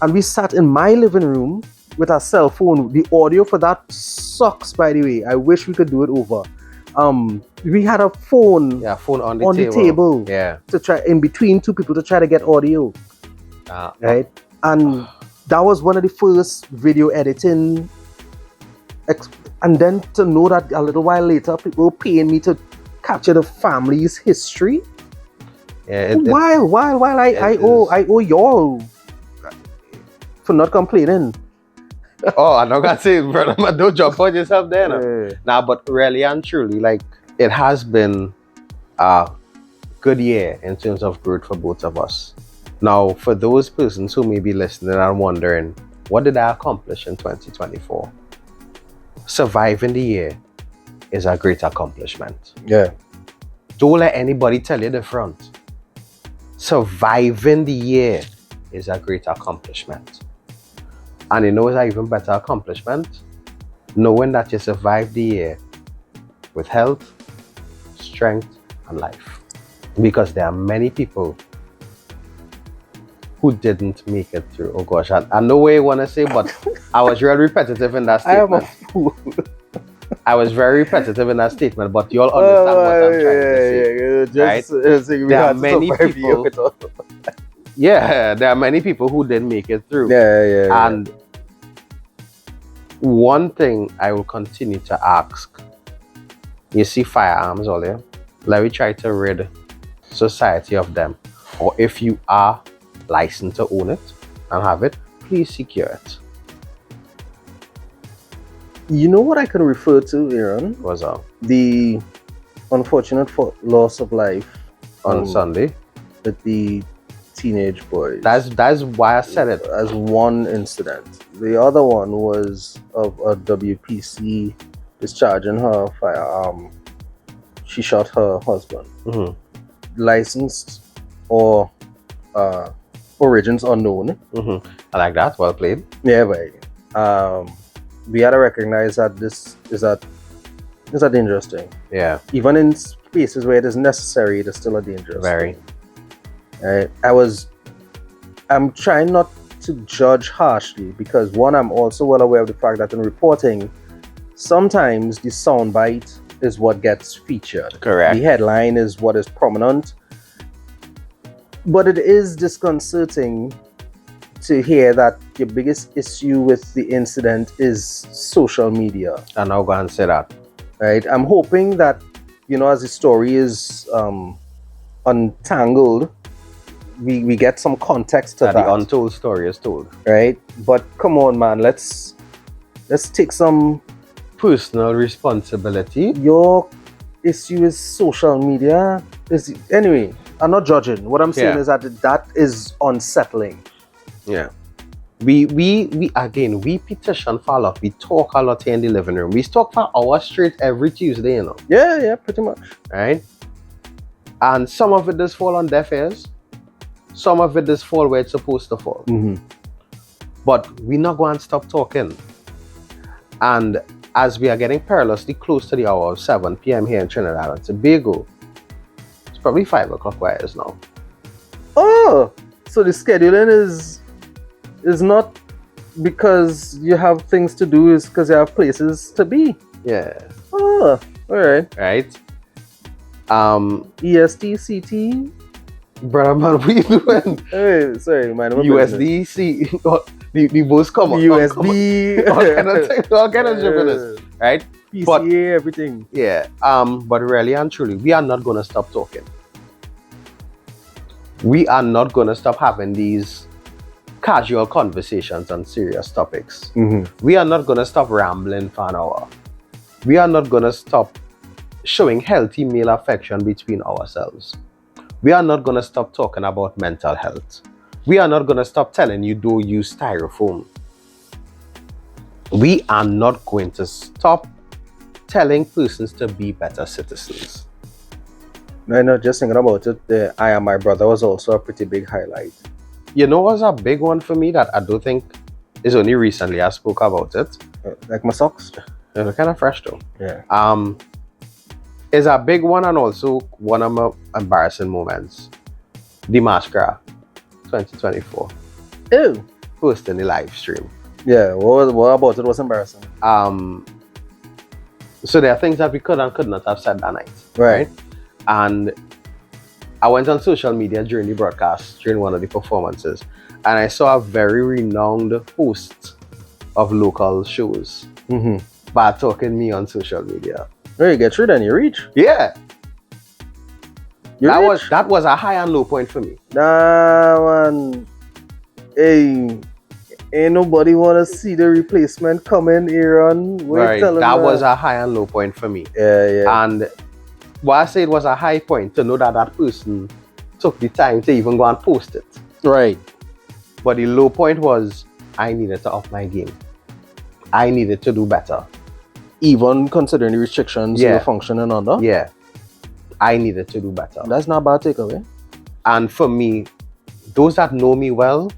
And we sat in my living room with our cell phone. The audio for that sucks, by the way. I wish we could do it over. We had a phone. Yeah, phone on the table. Yeah. To try in between two people to try to get audio. Right? And that was one of the first video editing. And then to know that a little while later, people were paying me to capture the family's history. Yeah. While I owe y'all for not complaining. Oh, I'm not gonna say, brother, but don't jump on yourself there. No. Nah, but really and truly, like, it has been a good year in terms of growth for both of us. Now, for those persons who may be listening and wondering, what did I accomplish in 2024? Surviving the year is a great accomplishment. Yeah. Don't let anybody tell you different. Surviving the year is a great accomplishment. And you know it's an even better accomplishment? Knowing that you survived the year with health, strength, and life. Because there are many people who didn't make it through. Oh gosh, I know what you want to say, but I was real repetitive in that statement. I am a fool. I was very repetitive in that statement, but you all understand what I'm trying to say. Right? There are many people. Yeah, there are many people who didn't make it through. Yeah. And one thing I will continue to ask, you see firearms all there? Let me try to rid society of them. Or if you are licensed to own it and have it, please secure it. You know what I can refer to, Aaron? What's up? The unfortunate loss of life on Sunday with the teenage boys. That's why I said it as one incident. The other one was of a WPC discharging her firearm. She shot her husband. Licensed or origins unknown. I like that. Well played. Yeah, but we had to recognize that this is a dangerous thing. Yeah. Even in spaces where it is necessary, it is still a dangerous Very. thing. I'm trying not to judge harshly, because one, I'm also well aware of the fact that in reporting, sometimes the soundbite is what gets featured. Correct. The headline is what is prominent. But it is disconcerting to hear that your biggest issue with the incident is social media. And I'll go and say that. Right? I'm hoping that, as the story is untangled, we get some context to that. The untold story is told. Right? But come on, man, let's take some personal responsibility. Your issue is social media. Anyway, I'm not judging. What I'm saying Yeah. is that is unsettling. Yeah. We again, we petition for a lot. We talk a lot here in the living room. We talk for hours straight every Tuesday, you know, Yeah, pretty much. right? And some of it does fall on deaf ears. Some of it does fall where it's supposed to fall. Mm-hmm. But we're not going to stop talking. And as we are getting perilously close to the hour of 7 p.m. here in Trinidad and Tobago, it's probably 5 o'clock where it is now. Oh, so the scheduling is not because you have things to do, it's because you have places to be. Yeah. Oh, all right. Right? EST, CT. Brother man, what you doing? Hey, sorry, mind my business. USDC, the most common. USB, all kind of drippiness, right? PCA, But- everything. Yeah. But really and truly, we are not gonna stop talking. We are not gonna stop having these casual conversations on serious topics. Mm-hmm. We are not gonna stop rambling for an hour. We are not gonna stop showing healthy male affection between ourselves. We are not gonna stop talking about mental health. We are not gonna stop telling you don't use styrofoam. We are not going to stop telling persons to be better citizens. I know, just thinking about it, the I Am My Brother was also a pretty big highlight. You know what's a big one for me that I don't think is only recently I spoke about it. Like my socks. It's kind of fresh though. Yeah. Is a big one and also one of my embarrassing moments. The Mascara 2024. Ew. Posting the live stream. Yeah, what about it was embarrassing? So there are things that we could and could not have said that night. Right. And I went on social media during the broadcast, during one of the performances, and I saw a very renowned host of local shows Mm-hmm. bad talking me on social media. There you get through, then you reach. Yeah. You reach. That was a high and low point for me. Nah, man. Hey, ain't nobody wanna see the replacement coming, Aaron. Right. That was a high and low point for me. Yeah. And what I said was a high point to know that that person took the time to even go and post it. Right. But the low point was I needed to up my game. I needed to do better. Even considering the restrictions you Yeah. were functioning under. Yeah. I needed to do better. That's not a bad takeaway. And for me, those that know me well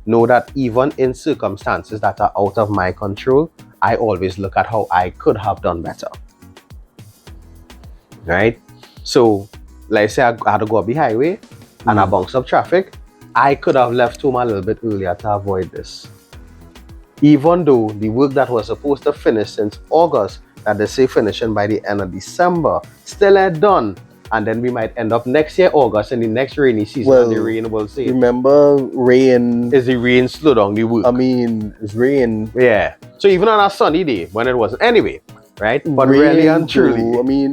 know that even in circumstances that are out of my control, I always look at how I could have done better. Right? So, like say I had to go up the highway and I bounced up traffic, I could have left home a little bit earlier to avoid this. Even though the work that was supposed to finish since August, that they say finishing by the end of December, still ain't done. And then we might end up next year, August, in the next rainy season, Well, and the rain will say, Remember rain. is the rain slow down the work? It's rain. Yeah. So even on a sunny day, when it wasn't. Anyway, right? But really and truly.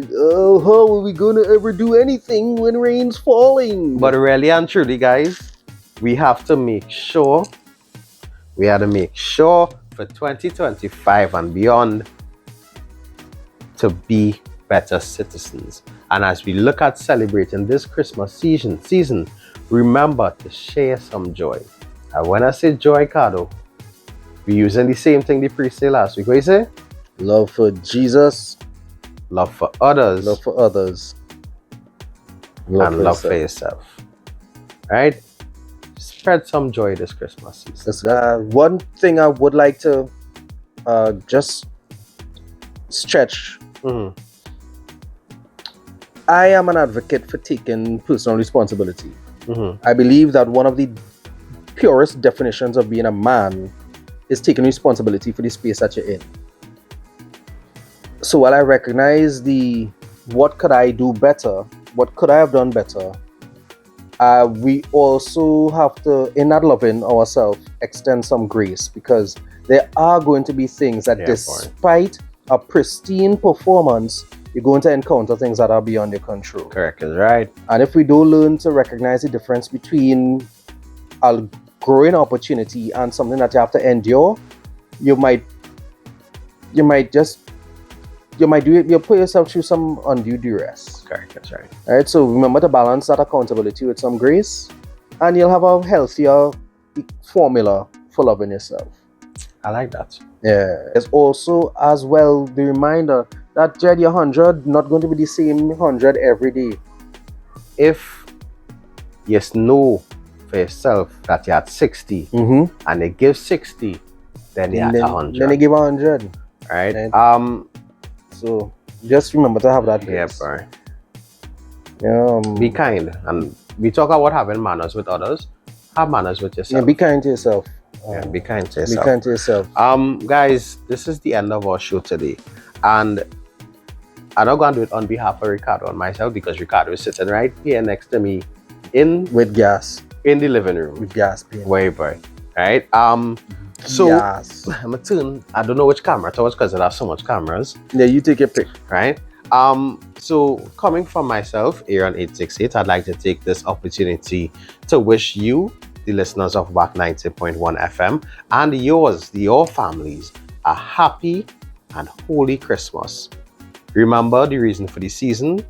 Though, how are we gonna ever do anything when rain's falling? But really and truly, guys, we have to make sure, for 2025 and beyond to be better citizens. And as we look at celebrating this Christmas season, remember to share some joy. And when I say joy, Ricardo, we're using the same thing the priest said last week. What you say? love for Jesus, Love for others, love for others, and love for yourself. Right? Spread some joy this Christmas season. One thing I would like to just stretch. Mhm. I am an advocate for taking personal responsibility. Mhm. I believe that one of the purest definitions of being a man is taking responsibility for the space that you're in. So while I recognize what could I do better, what could I have done better, we also have to, in that loving ourselves, extend some grace, because there are going to be things that, despite a pristine performance, you're going to encounter things that are beyond your control. Correct is right. And if we don't learn to recognize the difference between a growing opportunity and something that you have to endure, you might just you might do it, you'll put yourself through some undue duress. Correct. That's right. All right, so remember to balance that accountability with some grace, and you'll have a healthier formula for loving yourself. I like that. Yeah. There's also as well the reminder that Jed, your 100 not going to be the same 100 every day. If you know for yourself that you're at 60 and they give 60, then you're at 100. Then they give 100. Right? So just remember to have that Yeah, grace. bro. Be kind. And we talk about having manners with others. Have manners with yourself. Yeah, be kind to yourself. Be kind to yourself. Be kind to yourself. Guys, this is the end of our show today. And I'm not going to do it on behalf of Ricardo and myself, because Ricardo is sitting right here next to me with gas. In the living room. With gas. Way boy. Right? So yes. I'm a turn. I don't know which camera towards because there are so much cameras. Yeah, you take your pick. Right? So coming from myself, Aaron 868, I'd like to take this opportunity to wish you, the listeners of WACK 90.1 FM, and your families, a happy and holy Christmas. Remember the reason for the season.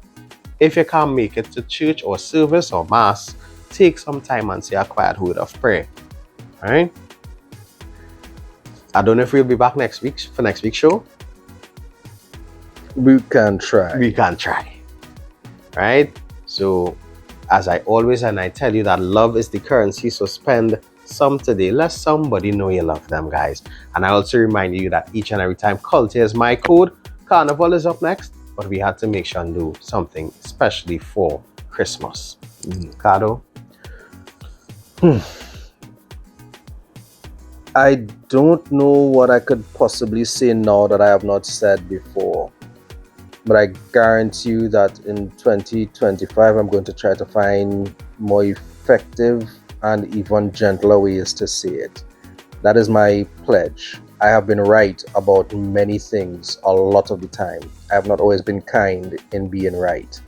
If you can't make it to church or service or mass, take some time and say a quiet word of prayer. All right? I don't know if we'll be back next week for next week's show. We can try. Right? So, as I always and I tell you that love is the currency, so spend some today. Let somebody know you love them, guys. And I also remind you that each and every time culture is my code. Carnival is up next, but we had to make sure and do something especially for Christmas. Cardo? I don't know what I could possibly say now that I have not said before. But I guarantee you that in 2025, I'm going to try to find more effective and even gentler ways to say it. That is my pledge. I have been right about many things a lot of the time. I have not always been kind in being right.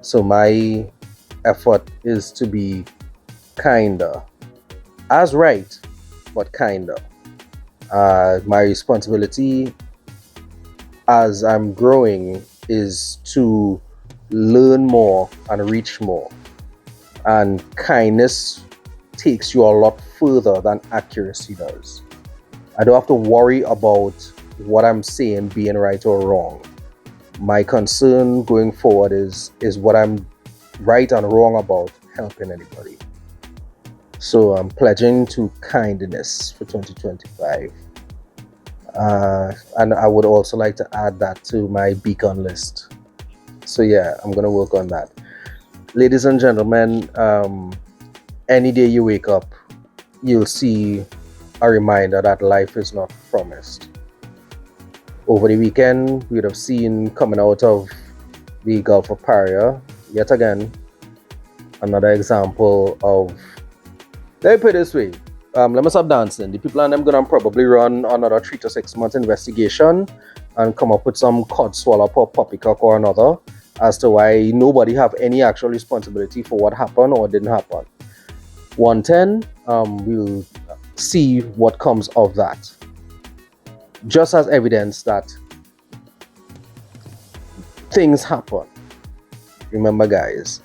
So my effort is to be kinder. As right, but kinder. My responsibility as I'm growing is to learn more and reach more. And kindness takes you a lot further than accuracy does. I don't have to worry about what I'm saying being right or wrong. My concern going forward is what I'm right and wrong about helping anybody. So I'm pledging to kindness for 2025. And I would also like to add that to my beacon list. So yeah, I'm going to work on that. Ladies and gentlemen, any day you wake up, you'll see a reminder that life is not promised. Over the weekend, we'd have seen coming out of the Gulf of Paria, yet again, another example of, let me put it this way, let me stop dancing. The people and them gonna probably run another 3 to 6 months investigation and come up with some codswallop or poppycock or another as to why nobody have any actual responsibility for what happened or didn't happen. 110, we'll see what comes of that. Just as evidence that things happen. Remember guys,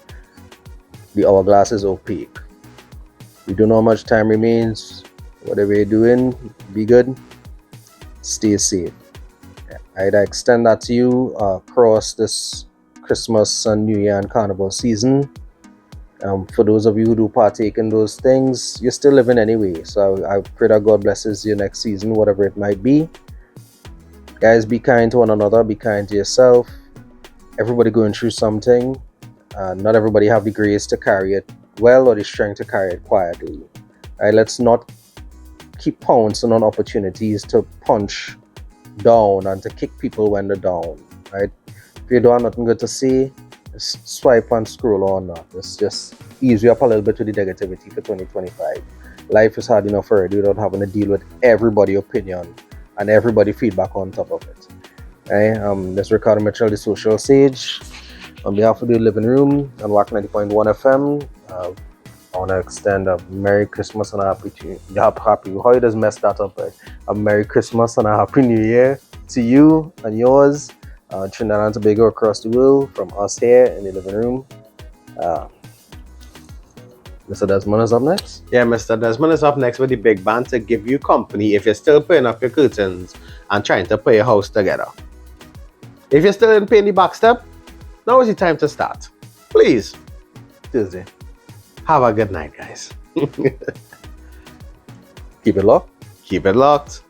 the hourglass is opaque. We don't know how much time remains. Whatever you're doing, be good. Stay safe. I'd extend that to you across this Christmas and New Year and Carnival season. For those of you who do partake in those things, you're still living anyway. So I pray that God blesses you next season, whatever it might be. Guys, be kind to one another. Be kind to yourself. Everybody going through something. Not everybody have the grace to carry it well or the strength to carry it quietly. Right, let's not keep pouncing on opportunities to punch down and to kick people when they're down. Right? If you don't have nothing good to say, just swipe and scroll on that. Let's just ease you up a little bit with the negativity for 2025. Life is hard enough already without having to deal with everybody's opinion and everybody feedback on top of it. Right? This is Ricardo Mitchell, the Social Sage. On behalf of the Living Room on WACK 90.1 FM, I want to extend a Merry Christmas and a Happy how you just messed that up, right? A Merry Christmas and a Happy New Year to you and yours. Trinidad and Tobago across the world, from us here in the living room. Mr. Desmond is up next. Yeah, Mr. Desmond is up next with the big band to give you company if you're still putting up your curtains and trying to put your house together. If you're still in paying the back step, now is the time to start. Please, Tuesday. Have a good night, guys. Keep it locked. Keep it locked.